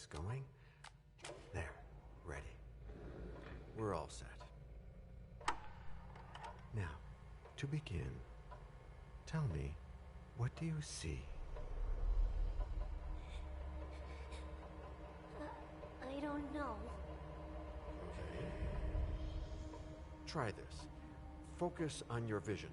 this going. There, ready. We're all set. Now, to begin, tell me, what do you see? I don't know. Okay. Try this. Focus on your vision.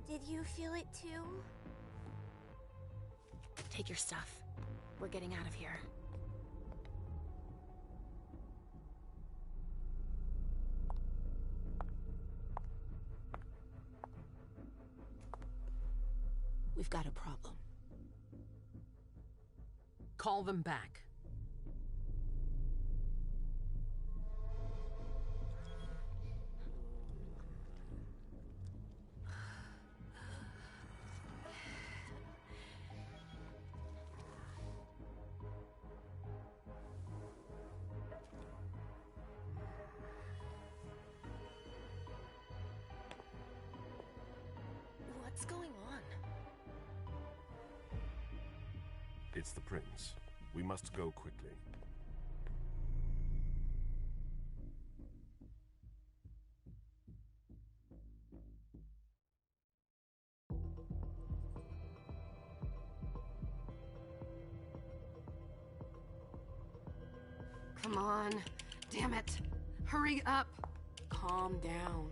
Did you feel it too? Take your stuff. We're getting out of here. We've got a problem. Call them back. What's going on? It's the prince. We must go quickly. Come on. Damn it. Hurry up. Calm down.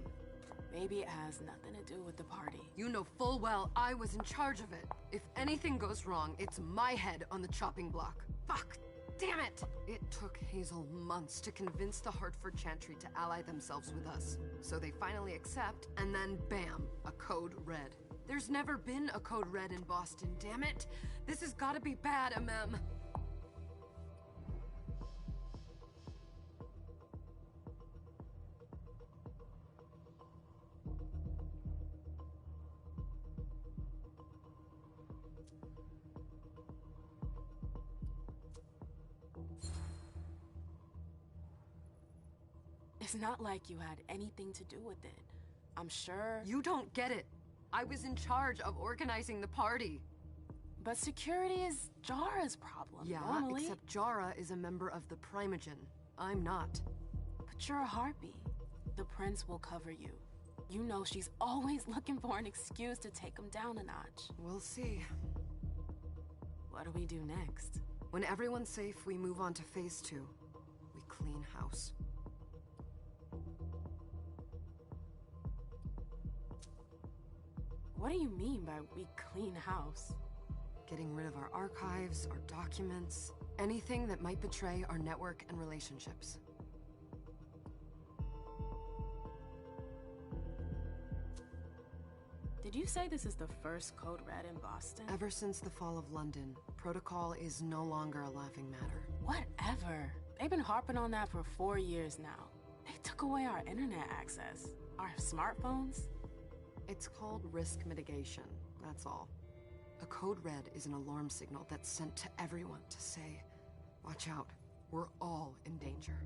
Maybe it has nothing to do with the party. You know full well I was in charge of it. If anything goes wrong, it's my head on the chopping block. Fuck! Damn it! It took Hazel months to convince the Hartford Chantry to ally themselves with us. So they finally accept, and then bam, a code red. There's never been a code red in Boston, damn it! This has gotta be bad, MM. It's not like you had anything to do with it. I'm sure... You don't get it. I was in charge of organizing the party. But security is Jara's problem, Yeah, normally. except Jara is a member of the Primogen. I'm not. But you're a harpy. The prince will cover you. You know she's always looking for an excuse to take him down a notch. We'll see. What do we do next? When everyone's safe, we move on to phase 2. We clean house. What do you mean by we clean house? Getting rid of our archives, our documents, anything that might betray our network and relationships. Did you say this is the first code red in Boston? Ever since the fall of London, protocol is no longer a laughing matter. Whatever. They've been harping on that for 4 years now. They took away our internet access. Our smartphones. It's called risk mitigation, that's all. A code red is an alarm signal that's sent to everyone to say, watch out, we're all in danger.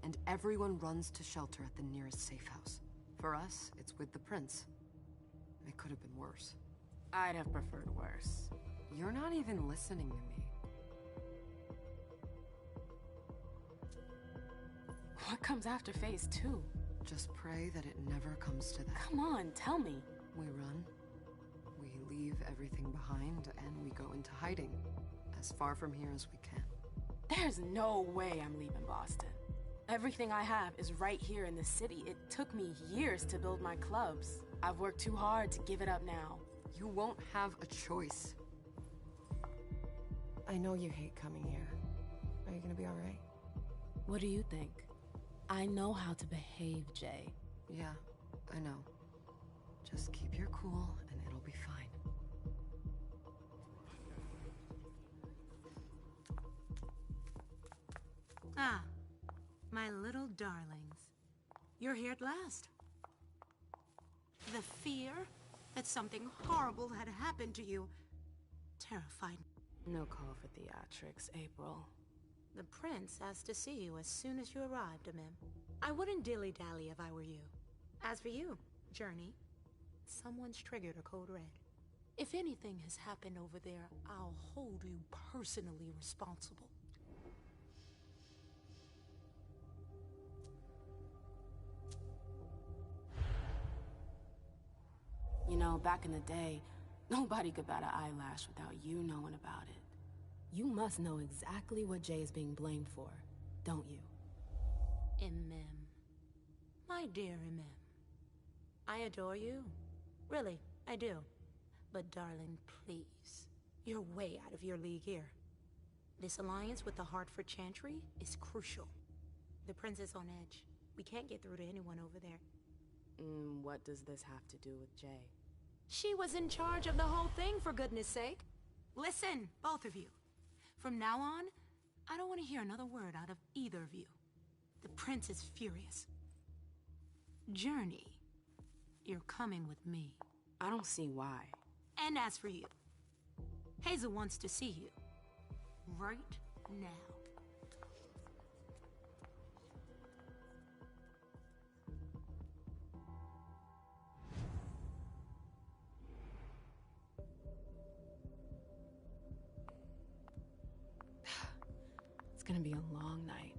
And everyone runs to shelter at the nearest safe house. For us, it's with the prince. It could have been worse. I'd have preferred worse. You're not even listening to me. What comes after phase 2? Just pray that it never comes to that. Come on, tell me. We run. We leave everything behind and we go into hiding. As far from here as we can. There's no way I'm leaving Boston. Everything I have is right here in the city. It took me years to build my clubs. I've worked too hard to give it up now. You won't have a choice. I know you hate coming here. Are you gonna be alright? What do you think? I know how to behave, Jay. Yeah, I know. Just keep your cool and it'll be fine. Ah, my little darlings. You're here at last. The fear that something horrible had happened to you terrified me. No call for theatrics, April. The prince asked to see you as soon as you arrived, Amim. I wouldn't dilly-dally if I were you. As for you, Journey, someone's triggered a code red. If anything has happened over there, I'll hold you personally responsible. You know, back in the day, nobody could bat an eyelash without you knowing about it. You must know exactly what Jay is being blamed for, don't you? Imem. My dear Imem. I adore you. Really, I do. But darling, please. You're way out of your league here. This alliance with the Hartford Chantry is crucial. The prince is on edge. We can't get through to anyone over there. What does this have to do with Jay? She was in charge of the whole thing, for goodness sake. Listen, both of you. From now on, I don't want to hear another word out of either of you. The prince is furious. Journey, you're coming with me. I don't see why. And as for you, Hazel wants to see you. Right now. It's gonna be a long night.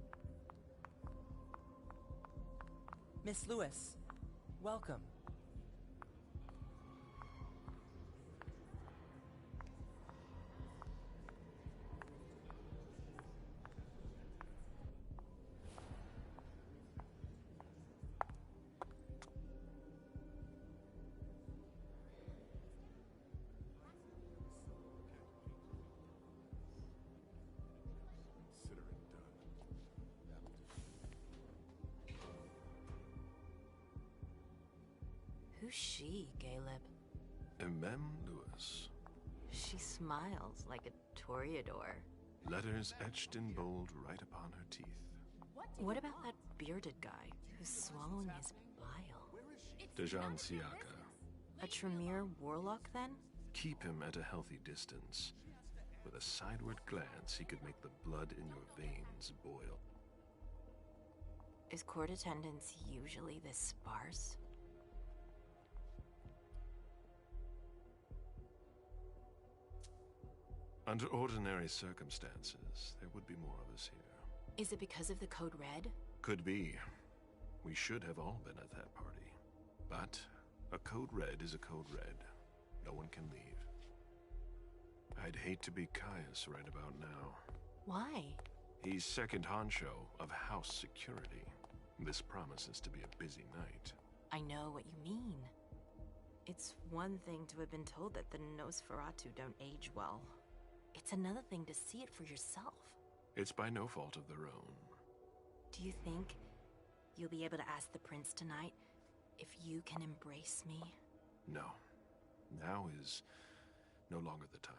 Miss Lewis, welcome. Who's she, Caleb? Mem Lewis. She smiles like a toreador. Letters etched in bold right upon her teeth. What about that bearded guy who's swallowing his bile? Dejan Siaka. A Tremere warlock, then? Keep him at a healthy distance. With a sideward glance, he could make the blood in your veins boil. Is court attendance usually this sparse? Under ordinary circumstances, there would be more of us here. Is it because of the Code Red? Could be. We should have all been at that party. But a Code Red is a Code Red. No one can leave. I'd hate to be Caius right about now. Why? He's second honcho of house security. This promises to be a busy night. I know what you mean. It's one thing to have been told that the Nosferatu don't age well. It's another thing to see it for yourself. It's by no fault of their own. Do you think you'll be able to ask the prince tonight if you can embrace me? No. Now is no longer the time.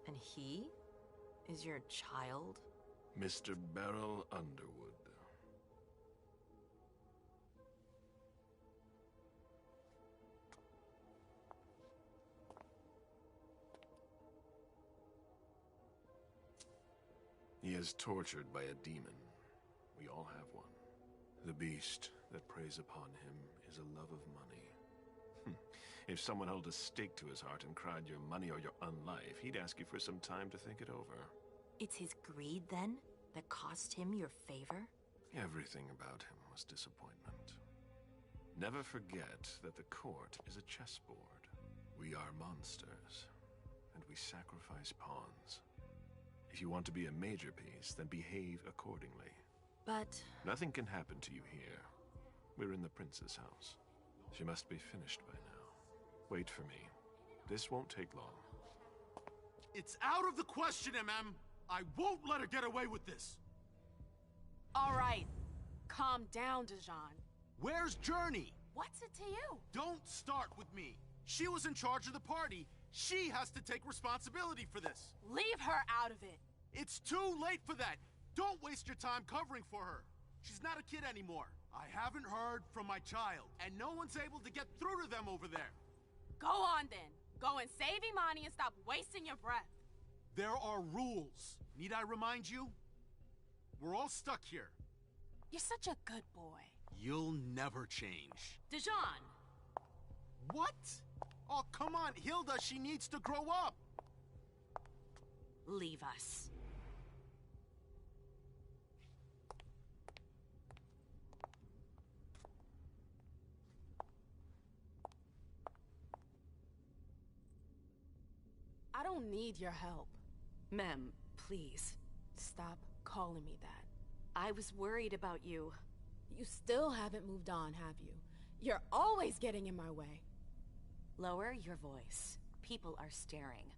And he is your child? Mr. Beryl Underwood. He is tortured by a demon. We all have one. The beast that preys upon him is a love of money. If someone held a stake to his heart and cried your money or your unlife, he'd ask you for some time to think it over. It's his greed, then, that cost him your favor? Everything about him was disappointment. Never forget that the court is a chessboard. We are monsters, and we sacrifice pawns. If you want to be a major piece, then behave accordingly. But... Nothing can happen to you here. We're in the prince's house. She must be finished by now. Wait for me. This won't take long. It's out of the question, MM! I won't let her get away with this! All right. Calm down, Dijon. Where's Journey? What's it to you? Don't start with me. She was in charge of the party. She has to take responsibility for this. Leave her out of it. It's too late for that. Don't waste your time covering for her. She's not a kid anymore. I haven't heard from my child, and no one's able to get through to them over there. Go on then. Go and save Imani and stop wasting your breath. There are rules. Need I remind you? We're all stuck here. You're such a good boy. You'll never change. Dijon! What? Oh, come on, Hilda, she needs to grow up. Leave us. I don't need your help. Mem, please. Stop calling me that. I was worried about you. You still haven't moved on, have you? You're always getting in my way. Lower your voice. People are staring.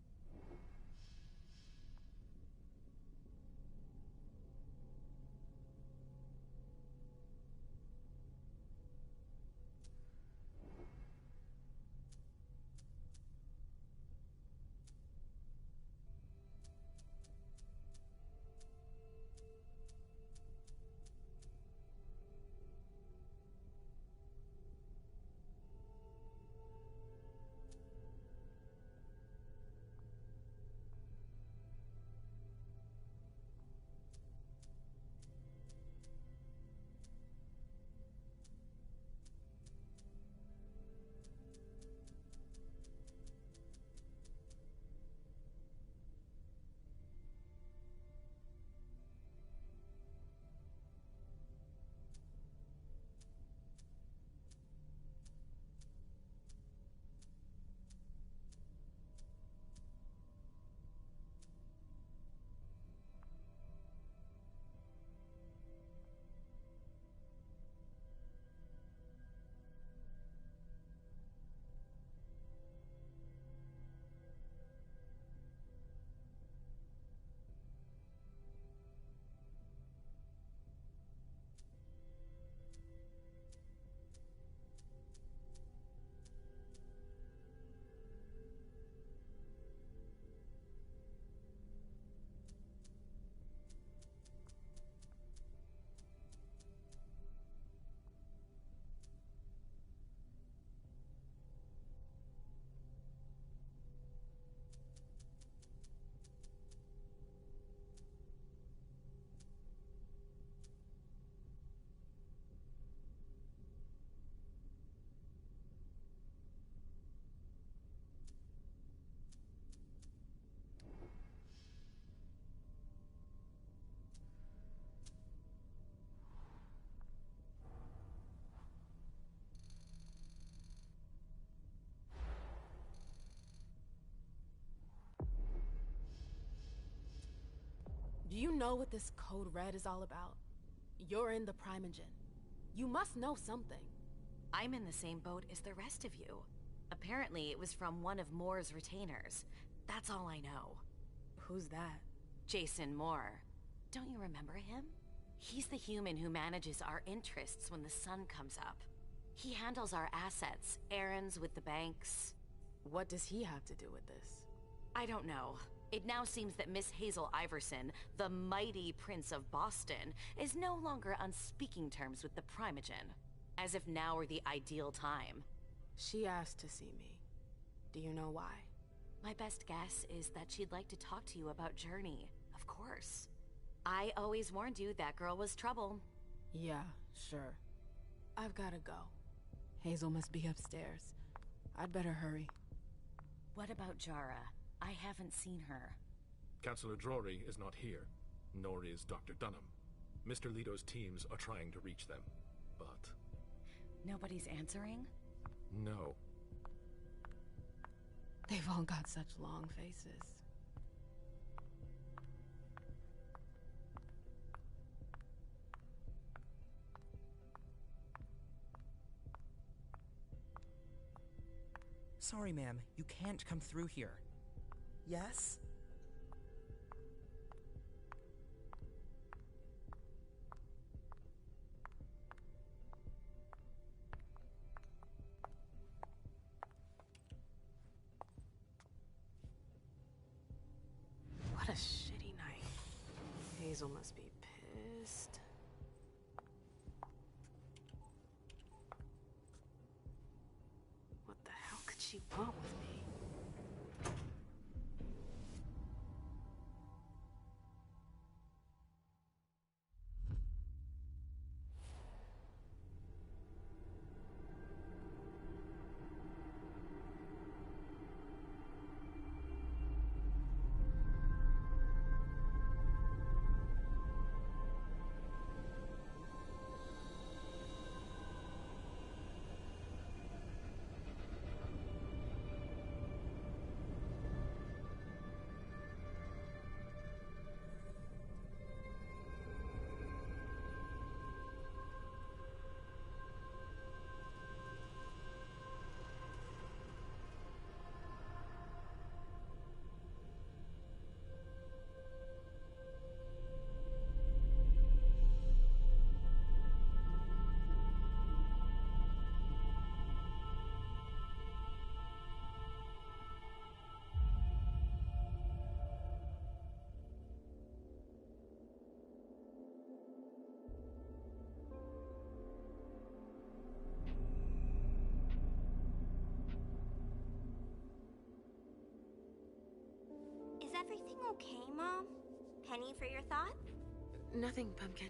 Do you know what this Code Red is all about? You're in the Primogen. You must know something. I'm in the same boat as the rest of you. Apparently, it was from one of Moore's retainers. That's all I know. Who's that? Jason Moore. Don't you remember him? He's the human who manages our interests when the sun comes up. He handles our assets, errands with the banks. What does he have to do with this? I don't know. It now seems that Miss Hazel Iverson, the mighty Prince of Boston, is no longer on speaking terms with the Primogen. As if now were the ideal time. She asked to see me. Do you know why? My best guess is that she'd like to talk to you about Journey, of course. I always warned you that girl was trouble. Yeah, sure. I've gotta go. Hazel must be upstairs. I'd better hurry. What about Jara? I haven't seen her. Councillor Drury is not here, nor is Dr. Dunham. Mr. Leto's teams are trying to reach them, but... Nobody's answering? No. They've all got such long faces. Sorry, ma'am. You can't come through here. Yes? What a shitty night. Hazel must be pissed. What the hell could she want with me? Is everything okay, Mom? Penny for your thoughts? Nothing, Pumpkin.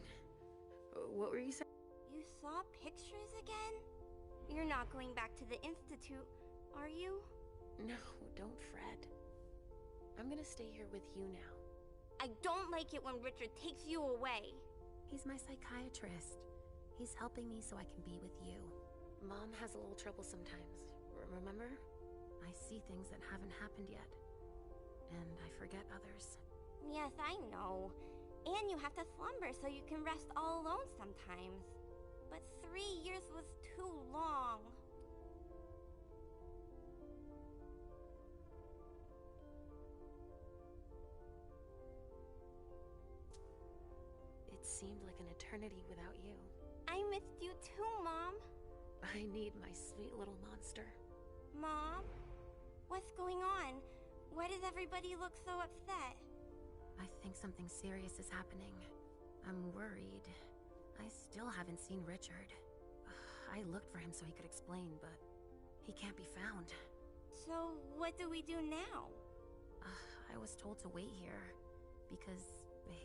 What were you saying? You saw pictures again? You're not going back to the Institute, are you? No, don't fret. I'm gonna stay here with you now. I don't like it when Richard takes you away. He's my psychiatrist. He's helping me so I can be with you. Mom has a little trouble sometimes, remember? I see things that haven't happened yet. And I forget others. Yes, I know. And you have to slumber so you can rest all alone sometimes. But 3 years was too long. It seemed like an eternity without you. I missed you too, Mom. I need my sweet little monster. Mom? What's going on? Why does everybody look so upset? I think something serious is happening. I'm worried. I still haven't seen Richard. I looked for him so he could explain, but he can't be found. So, what do we do now? I was told to wait here, because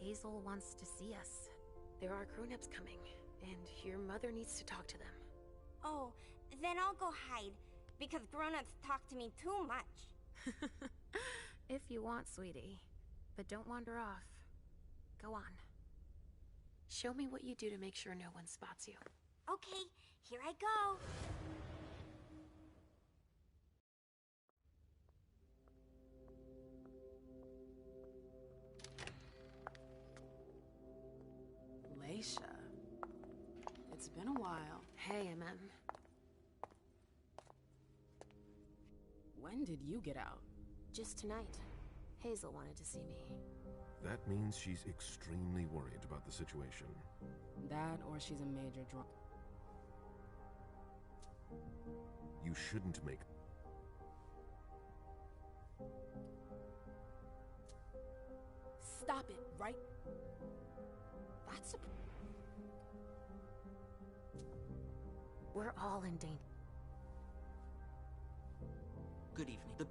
Hazel wants to see us. There are grown-ups coming, and your mother needs to talk to them. Oh, then I'll go hide, because grown-ups talk to me too much. If you want, sweetie. But don't wander off. Go on. Show me what you do to make sure no one spots you. Okay, here I go. Leisha. It's been a while. Hey, MM. When did you get out? Just tonight. Hazel wanted to see me. That means she's extremely worried about the situation. That or she's a major drunk. You shouldn't make... Stop it, right? That's a... We're all in danger. Good evening. The